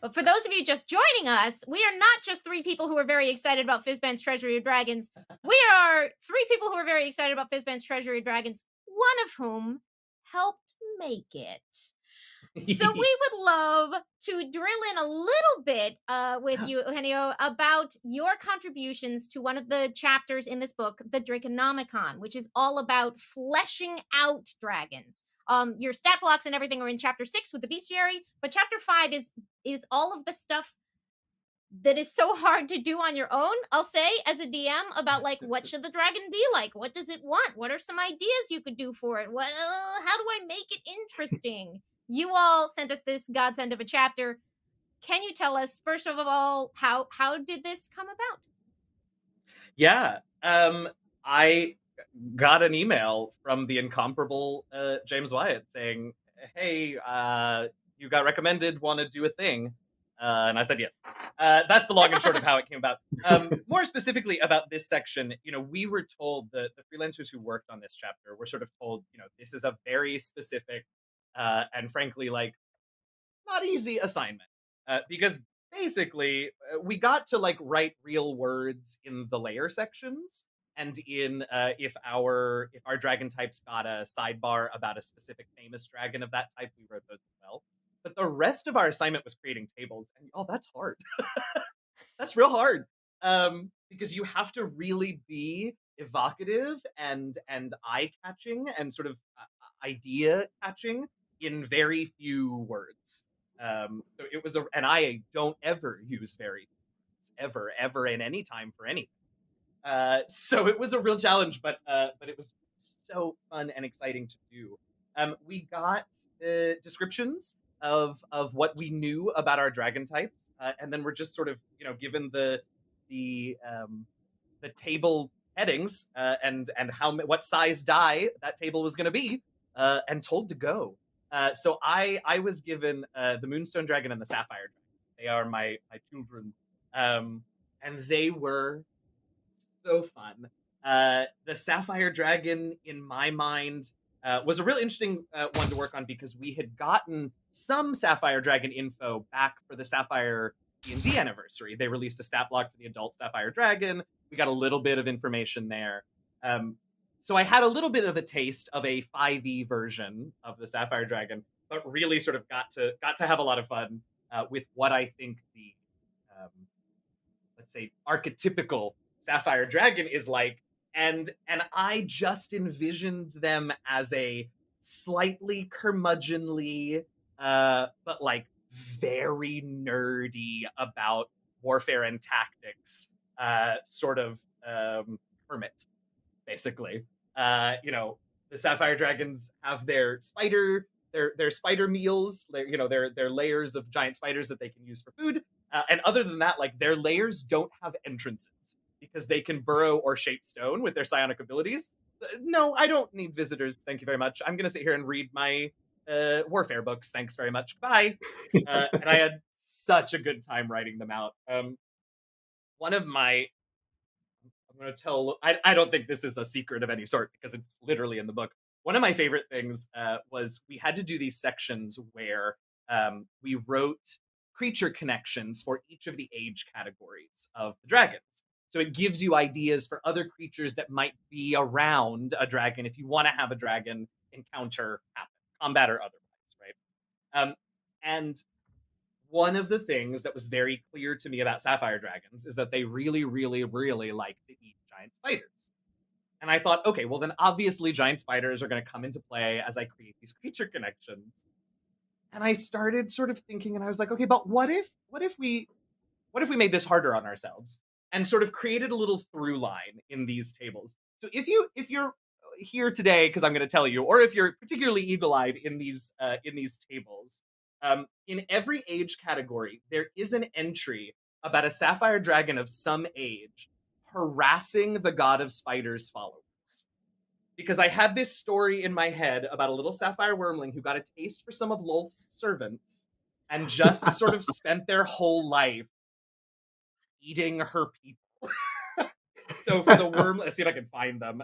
But for those of you just joining us, we are not just three people who are very excited about Fizban's Treasury of Dragons. We are three people who are very excited about Fizban's Treasury of Dragons, one of whom helped make it. So we would love to drill in a little bit with you, Eugenio, about your contributions to one of the chapters in this book, the Draconomicon, which is all about fleshing out dragons. Your stat blocks and everything are in chapter 6 with the bestiary, but chapter 5 is all of the stuff that is so hard to do on your own, I'll say, as a DM, about like, what should the dragon be like? What does it want? What are some ideas you could do for it? What? How do I make it interesting? You all sent us this godsend of a chapter. Can you tell us, first of all, how did this come about? Yeah, I got an email from the incomparable James Wyatt saying, hey, you got recommended, want to do a thing? And I said yes. That's the long and short of how it came about. More specifically about this section, we were told, the freelancers who worked on this chapter were sort of told, this is a very specific and frankly, like, not easy assignment. Because basically, we got to like write real words in the layer sections, and in if our dragon types got a sidebar about a specific famous dragon of that type, we wrote those as well. But the rest of our assignment was creating tables, and that's hard. That's real hard, because you have to really be evocative and eye-catching and sort of idea-catching in very few words. So it was and I don't ever use very ever in any time for anything. So it was a real challenge, but it was so fun and exciting to do. We got descriptions of what we knew about our dragon types, and then we're just sort of given the table headings and what size die that table was going to be, and told to go. So I was given the Moonstone Dragon and the Sapphire Dragon. They are my children, and they were so fun. The Sapphire Dragon, in my mind, was a really interesting one to work on, because we had gotten some Sapphire Dragon info back for the Sapphire D&D anniversary. They released a stat block for the adult Sapphire Dragon. We got a little bit of information there. So I had a little bit of a taste of a 5e version of the Sapphire Dragon, but really sort of got to have a lot of fun with what I think the let's say archetypical Sapphire Dragon is like, and I just envisioned them as a slightly curmudgeonly, but like very nerdy about warfare and tactics, sort of hermit, basically. The Sapphire Dragons have their spider meals, their layers of giant spiders that they can use for food. And other than that, like, their layers don't have entrances because they can burrow or shape stone with their psionic abilities. No, I don't need visitors. Thank you very much. I'm going to sit here and read my warfare books. Thanks very much. Bye. And I had such a good time writing them out. One of my, I'm going to tell, I don't think this is a secret of any sort because it's literally in the book. One of my favorite things was we had to do these sections where we wrote creature connections for each of the age categories of the dragons. So it gives you ideas for other creatures that might be around a dragon if you want to have a dragon encounter happen, combat or otherwise, right? And one of the things that was very clear to me about Sapphire Dragons is that they really, really, really like to eat giant spiders. And I thought, okay, well then obviously giant spiders are going to come into play as I create these creature connections. And I started sort of thinking, and I was like, okay, but what if we made this harder on ourselves and sort of created a little through line in these tables? So if you're here today, because I'm going to tell you, or if you're particularly eagle-eyed in these tables, In every age category, there is an entry about a Sapphire Dragon of some age harassing the god of spiders' followers. Because I had this story in my head about a little Sapphire Wormling who got a taste for some of Lolth's servants and just sort of spent their whole life eating her people. So for the worm, let's see if I can find them.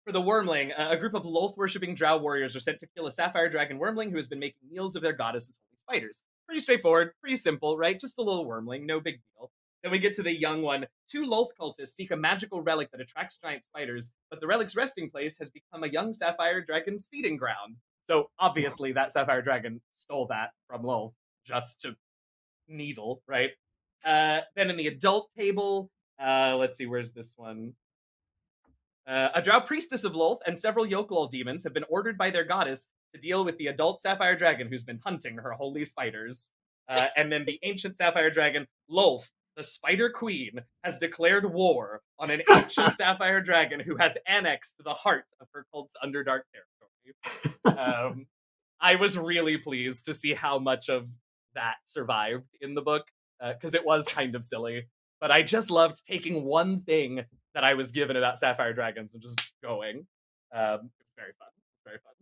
For the Wormling, a group of Lolth-worshipping drow warriors are sent to kill a Sapphire Dragon Wormling who has been making meals of their goddess's holy spiders. Pretty straightforward, pretty simple, right? Just a little Wormling, no big deal. Then we get to the young one. 2 Lolth cultists seek a magical relic that attracts giant spiders, but the relic's resting place has become a young Sapphire Dragon's feeding ground. So obviously that Sapphire Dragon stole that from Lolth just to needle, right? Then in the adult table, let's see, where's this one? A drow priestess of Lolth and several Yoklol demons have been ordered by their goddess to deal with the adult Sapphire Dragon who's been hunting her holy spiders. And then the ancient Sapphire Dragon, Lolth, the Spider Queen, has declared war on an ancient Sapphire Dragon who has annexed the heart of her cult's Underdark territory. I was really pleased to see how much of that survived in the book, because it was kind of silly. But I just loved taking one thing that I was given about Sapphire Dragons and just going. It's very fun. It's very fun.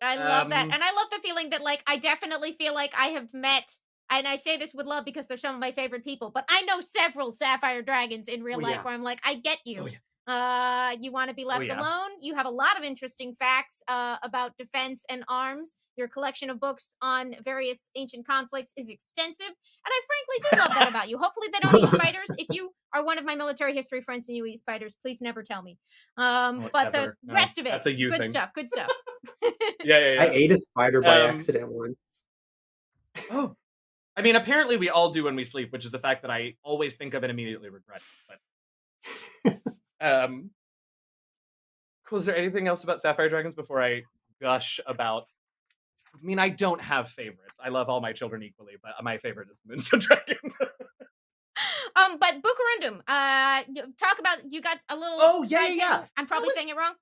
I love that. And I love the feeling that, like, I definitely feel like I have met, and I say this with love because they're some of my favorite people, but I know several Sapphire Dragons in real life where I'm like, I get you. You want to be left alone? You have a lot of interesting facts about defense and arms. Your collection of books on various ancient conflicts is extensive, and I frankly do love that about you. Hopefully they don't eat spiders. If you are one of my military history friends and you eat spiders, please never tell me. But the rest of it, that's a you good thing. stuff, good stuff. Yeah. I ate a spider by accident once. Oh, I mean, apparently we all do when we sleep, which is a fact that I always think of and immediately regret. But cool. Is there anything else about Sapphire Dragons before I gush about? I mean, I don't have favorites. I love all my children equally, but my favorite is the Moonstone Dragon. But Bukarundum, talk about, you got a little. Oh, yeah. I'm probably saying it wrong.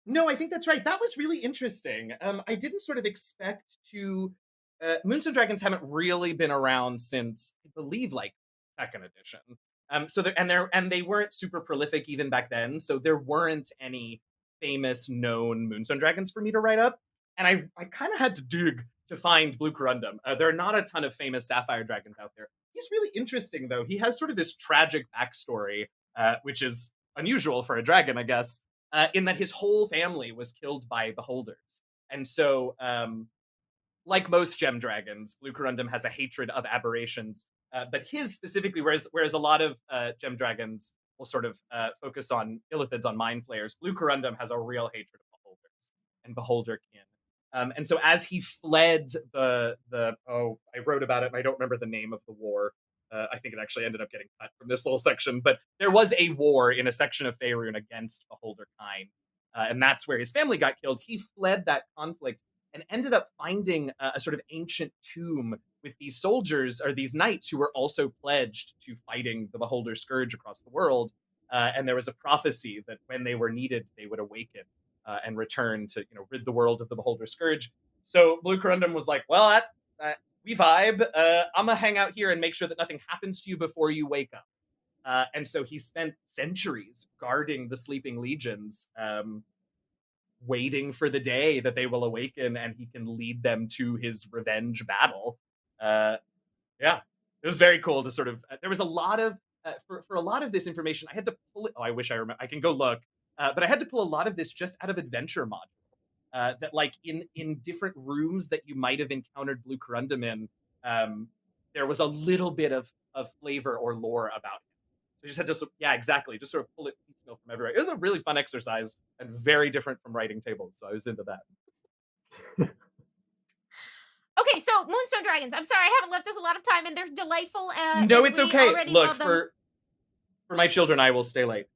No, I think that's right. That was really interesting. I didn't sort of expect to. Moonstone Dragons haven't really been around since, I believe, like second edition. So they weren't super prolific even back then. So there weren't any famous known Moonstone Dragons for me to write up, and I kind of had to dig to find Blue Corundum. There are not a ton of famous Sapphire Dragons out there. He's really interesting though. He has sort of this tragic backstory, which is unusual for a dragon, I guess. In that his whole family was killed by beholders. And so, like most gem dragons, Blue Corundum has a hatred of aberrations. But his specifically, whereas a lot of gem dragons will sort of focus on illithids, on mind flayers, Blue Corundum has a real hatred of beholders and beholderkin. And so as he fled I wrote about it and I don't remember the name of the war. I think it actually ended up getting cut from this little section, but there was a war in a section of Faerun against beholder kind, and that's where his family got killed. He fled that conflict and ended up finding a sort of ancient tomb with these soldiers or these knights who were also pledged to fighting the beholder scourge across the world. And there was a prophecy that when they were needed, they would awaken and return to, rid the world of the beholder scourge. So Blue Corundum was like, well, we vibe. I'm gonna hang out here and make sure that nothing happens to you before you wake up. And so he spent centuries guarding the sleeping legions, waiting for the day that they will awaken and he can lead them to his revenge battle. Yeah, it was very cool to sort of. There was a lot of for a lot of this information. I had to pull it. Oh, I wish I remember. I can go look, but I had to pull a lot of this just out of adventure module. That like in different rooms that you might have encountered Blue Corundum in, there was a little bit of flavor or lore about him. So you just had to, just sort of pull it piecemeal from everywhere. It was a really fun exercise and very different from writing tables, so I was into that. Okay, so Moonstone Dragons. I'm sorry, I haven't left us a lot of time, and they're delightful. No, it's okay. Look, for my children, I will stay late.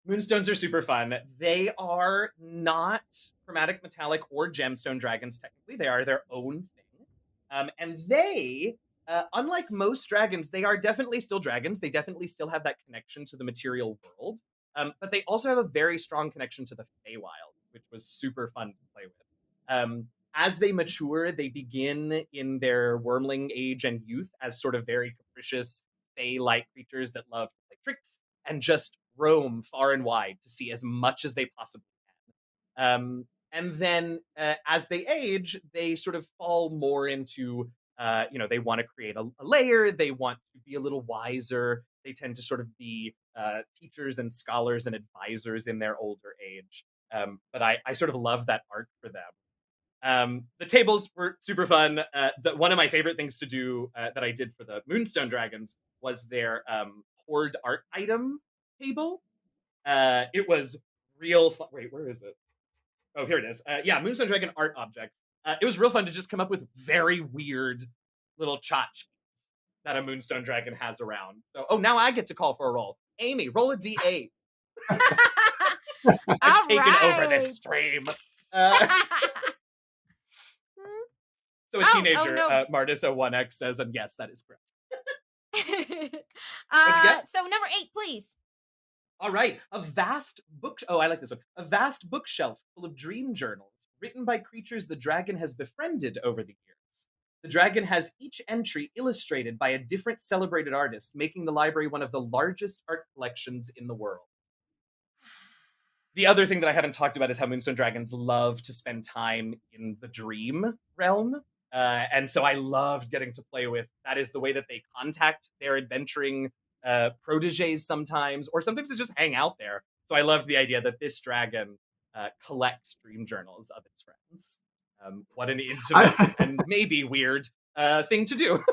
Moonstones are super fun. They are not chromatic, metallic, or gemstone dragons, technically. They are their own thing. And they, unlike most dragons, they are definitely still dragons. They definitely still have that connection to the material world. But they also have a very strong connection to the Feywild, which was super fun to play with. as they mature, they begin in their wormling age and youth as sort of very capricious, fey-like creatures that love to play tricks and just roam far and wide to see as much as they possibly can. And then as they age, they sort of fall more into, they want to create a layer. They want to be a little wiser. They tend to sort of be teachers and scholars and advisors in their older age. But I sort of love that arc for them. The tables were super fun. One of my favorite things to do that I did for the Moonstone Dragons was their hoard art item table. It was real fun. Wait, where is it? Oh, here it is. Yeah, Moonstone Dragon art objects. It was real fun to just come up with very weird little tchotchkes that a Moonstone Dragon has around. So, now I get to call for a roll. Amy, roll a d8. I've taken over this stream. So a teenager, no. Martis01x says, and yes, that is correct. So number 8, please. All right, a vast book. Oh, I like this one. A vast bookshelf full of dream journals written by creatures the dragon has befriended over the years. The dragon has each entry illustrated by a different celebrated artist, making the library one of the largest art collections in the world. The other thing that I haven't talked about is how Moonstone Dragons love to spend time in the dream realm. And so I loved getting to play with, that is the way that they contact their adventuring proteges sometimes, or sometimes they just hang out there. So I loved the idea that this dragon collects dream journals of its friends. What an intimate and maybe weird thing to do.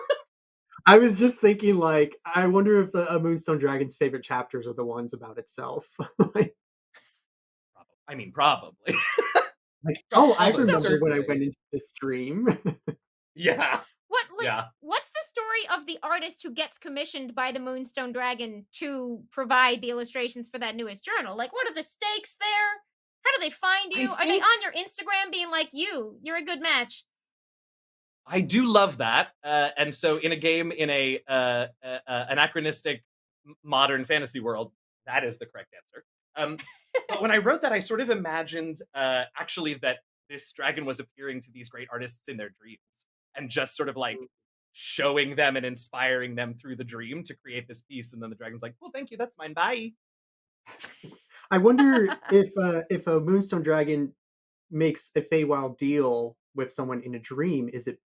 I was just thinking, like, I wonder if a Moonstone Dragon's favorite chapters are the ones about itself. Probably. Like, I remember when I went into this stream. Yeah. What's the story of the artist who gets commissioned by the Moonstone Dragon to provide the illustrations for that newest journal? Like, what are the stakes there? How do they find you? Are they on your Instagram being like, you're a good match? I do love that. And so in a game in a anachronistic modern fantasy world, that is the correct answer. But when I wrote that, I sort of imagined actually that this dragon was appearing to these great artists in their dreams and just sort of like showing them and inspiring them through the dream to create this piece. And then the dragon's like, well, thank you. That's mine. Bye. I wonder if a Moonstone Dragon makes a Feywild deal with someone in a dream, is it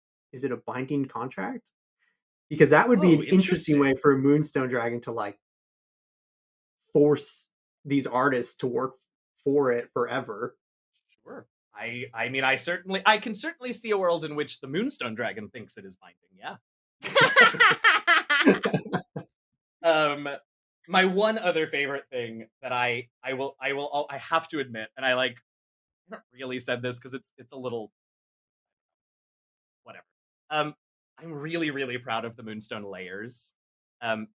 a binding contract? Because that would be an interesting way for a Moonstone Dragon to like force these artists to work for it forever. Sure. I can certainly see a world in which the Moonstone Dragon thinks it is binding. Yeah. My one other favorite thing that I have to admit, and I haven't really said this because it's a little whatever. I'm really, really proud of the Moonstone layers.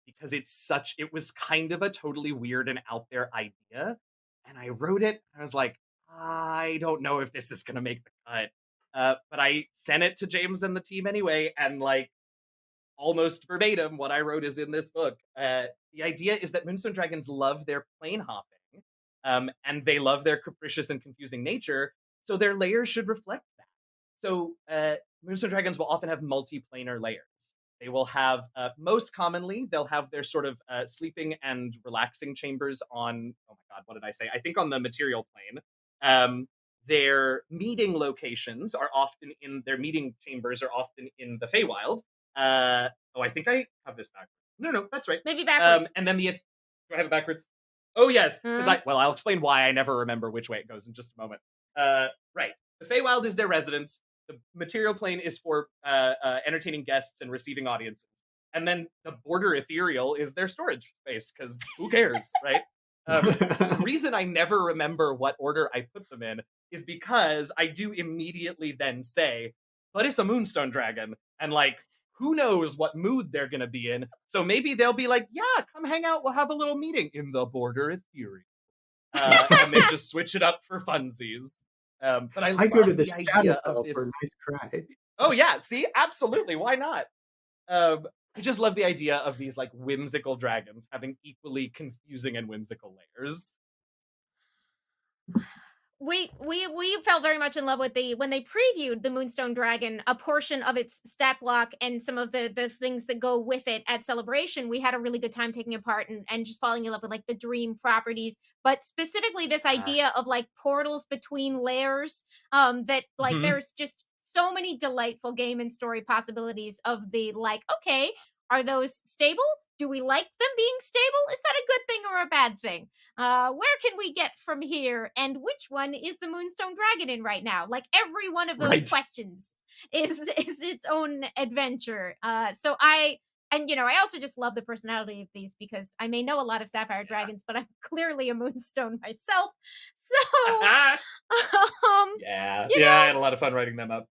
Because it was kind of a totally weird and out there idea. And I wrote it, and I was like, I don't know if this is going to make the cut. But I sent it to James and the team anyway, and like almost verbatim, what I wrote is in this book. The idea is that Moonstone Dragons love their plane hopping, and they love their capricious and confusing nature, so their layers should reflect that. So Moonstone Dragons will often have multi-planar layers. They will have, most commonly, they'll have their sort of sleeping and relaxing chambers on, oh my god, what did I say? I think on the material plane. Their meeting locations are often their meeting chambers are often in the Feywild. I think I have this backwards. No, that's right. Maybe backwards. And then do I have it backwards? Oh, yes. I'll explain why I never remember which way it goes in just a moment. Right. The Feywild is their residence. The material plane is for entertaining guests and receiving audiences. And then the border ethereal is their storage space, because who cares, right? The reason I never remember what order I put them in is because I do immediately then say, but it's a Moonstone Dragon, and like, who knows what mood they're going to be in. So maybe they'll be like, yeah, come hang out. We'll have a little meeting in the border ethereal. And they just switch it up for funsies. But I go to the idea of this. For a nice cry. Oh yeah, see, absolutely, why not? I just love the idea of these like whimsical dragons having equally confusing and whimsical layers. we felt very much in love with when they previewed the Moonstone Dragon, a portion of its stat block and some of the things that go with it at Celebration. We had a really good time taking it apart and just falling in love with like the dream properties, but specifically this idea of like portals between layers. That like Mhm. there's just so many delightful game and story possibilities of the like, okay, are those stable? Do we like them being stable? Is that a good thing or a bad thing? Where can we get from here? And which one is the Moonstone Dragon in right now? Like every one of those Right. questions is its own adventure. So I and you know I also just love the personality of these because I may know a lot of Sapphire Dragons, but I'm clearly a Moonstone myself. So Yeah. you Yeah, I know had a lot of fun writing them up.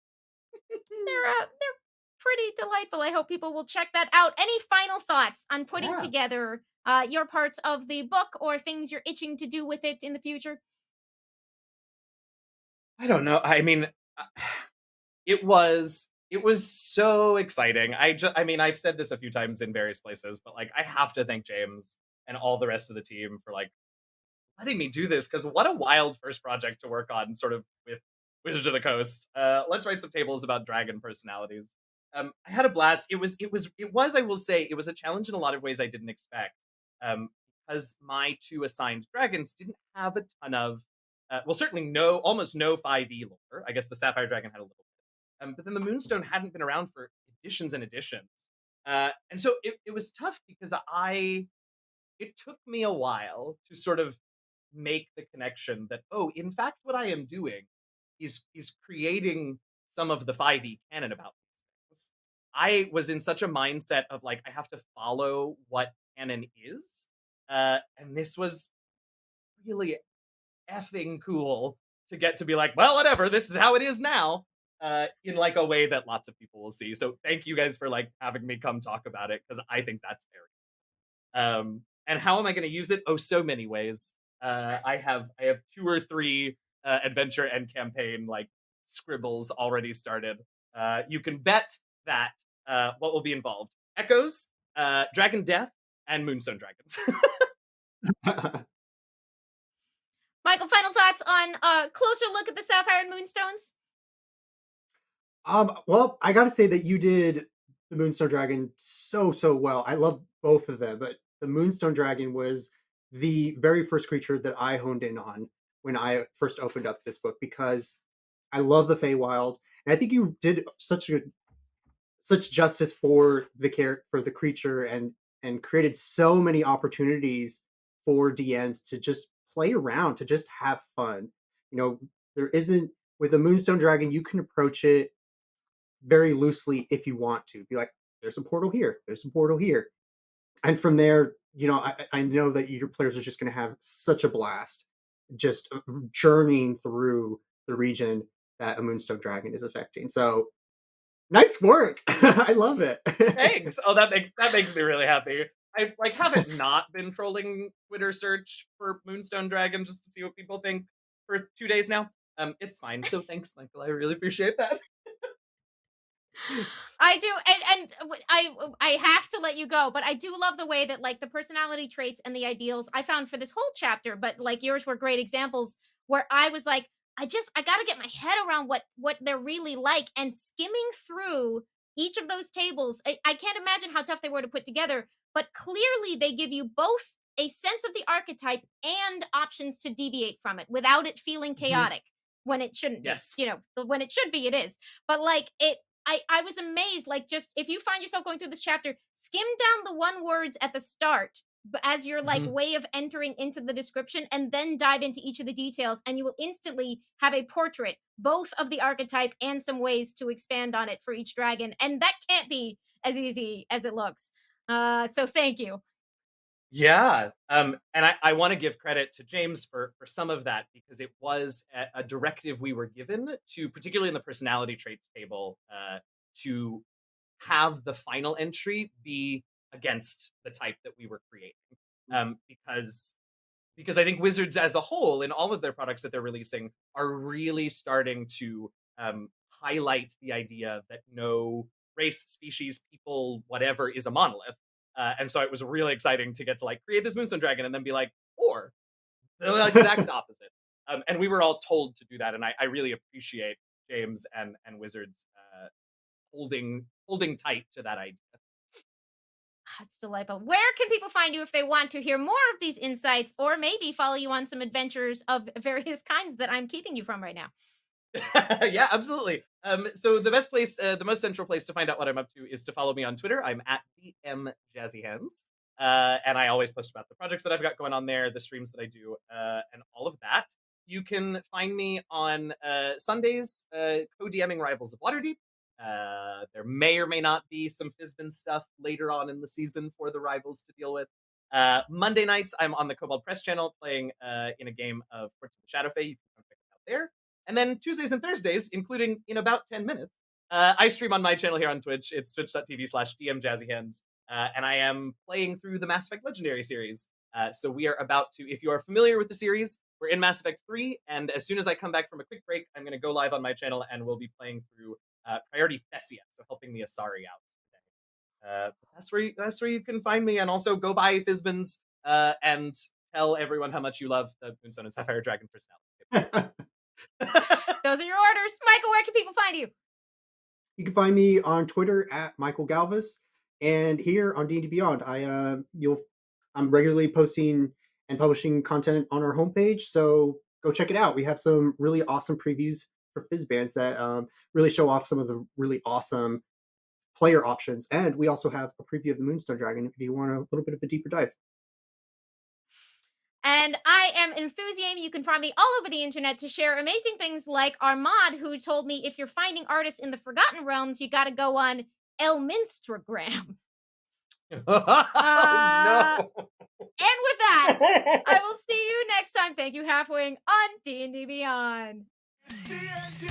they're pretty delightful. I hope people will check that out. Any final thoughts on putting Yeah. together your parts of the book or things you're itching to do with it in the future? I don't know. I mean, it was so exciting. I mean, I've said this a few times in various places, but like I have to thank James and all the rest of the team for like letting me do this because what a wild first project to work on, sort of with Wizards of the Coast. Let's write some tables about dragon personalities. I had a blast. It was. I will say, it was a challenge in a lot of ways I didn't expect. Um, because my two assigned dragons didn't have a ton of, well, certainly almost no 5e lore. I guess the Sapphire Dragon had a little bit, but then the Moonstone hadn't been around for editions and editions, and so it was tough because it took me a while to sort of make the connection that, oh, in fact what I am doing is creating some of the 5e canon about these things. I was in such a mindset of like I have to follow what canon is, and this was really effing cool to get to be like, well, whatever, this is how it is now, in like a way that lots of people will see. So thank you guys for like having me come talk about it because I think that's very and how am I going to use it? Oh, so many ways. I have two or three adventure and campaign like scribbles already started. You can bet that what will be involved: echoes, dragon death, and Moonstone Dragons. Michael, final thoughts on a closer look at the Sapphire and Moonstones? Well, I gotta say that you did the Moonstone Dragon so well. I love both of them, but the Moonstone Dragon was the very first creature that I honed in on when I first opened up this book because I love the Feywild, and I think you did such justice for the creature and created so many opportunities for DMs to just play around, to just have fun. You know, there isn't with a Moonstone Dragon, you can approach it very loosely if you want to. Be like, there's a portal here, there's a portal here. And from there, I know that your players are just going to have such a blast just journeying through the region that a Moonstone Dragon is affecting. So nice work. I love it. Thanks. Oh, that makes me really happy. I like haven't not been trolling Twitter search for Moonstone Dragon just to see what people think for 2 days now. It's fine. So thanks, Michael. I really appreciate that. I do, I have to let you go, but I do love the way that like the personality traits and the ideals I found for this whole chapter, but like yours were great examples where I was like, I got to get my head around what they're really like, and skimming through each of those tables, I can't imagine how tough they were to put together, but clearly they give you both a sense of the archetype and options to deviate from it without it feeling Mhm. chaotic when it shouldn't be. Yes. You know, when it should be, it is. But like I was amazed. Like, just if you find yourself going through this chapter, skim down the one words at the start as your like Mhm. way of entering into the description, and then dive into each of the details, and you will instantly have a portrait, both of the archetype and some ways to expand on it for each dragon. And that can't be as easy as it looks. So thank you. Yeah. And I want to give credit to James for some of that because it was a directive we were given to, particularly in the personality traits table, to have the final entry be against the type that we were creating. Because I think Wizards as a whole, in all of their products that they're releasing, are really starting to highlight the idea that no race, species, people, whatever is a monolith. And so it was really exciting to get to like create this Moonstone Dragon and then be like, or the exact opposite. And we were all told to do that, and I really appreciate James and Wizards holding tight to that idea. It's delightful. Where can people find you if they want to hear more of these insights or maybe follow you on some adventures of various kinds that I'm keeping you from right now? Yeah, absolutely. So the best place, the most central place to find out what I'm up to is to follow me on Twitter. I'm at DMJazzyHands. And I always post about the projects that I've got going on there, the streams that I do, and all of that. You can find me on Sundays, co-DMing Rivals of Waterdeep. There may or may not be some Fizban stuff later on in the season for the Rivals to deal with. Monday nights, I'm on the Cobalt Press channel playing in a game of Courts of the Shadowfey. You can come check it out there. And then Tuesdays and Thursdays, including in about 10 minutes, I stream on my channel here on Twitch. It's twitch.tv/DMJazzyHands. And I am playing through the Mass Effect Legendary series. So we are about to, if you are familiar with the series, we're in Mass Effect 3. And as soon as I come back from a quick break, I'm going to go live on my channel and we'll be playing through Priority Thessia. So helping the Asari out today. That's where you can find me. And also go buy Fizban's and tell everyone how much you love the Moonstone and Sapphire Dragon personality. Those are your orders. Michael, where can people find you? You can find me on Twitter at Michael Galvis, and here on D&D Beyond. I'm regularly posting and publishing content on our homepage, so go check it out. We have some really awesome previews for Fizbans that really show off some of the really awesome player options, and we also have a preview of the Moonstone Dragon if you want a little bit of a deeper dive. And I am Enthusiame. You can find me all over the internet to share amazing things like Armand, who told me if you're finding artists in the Forgotten Realms, you got to go on Elminstragram. No. And with that, I will see you next time. Thank you, Halfwing, on D&D Beyond. It's D&D.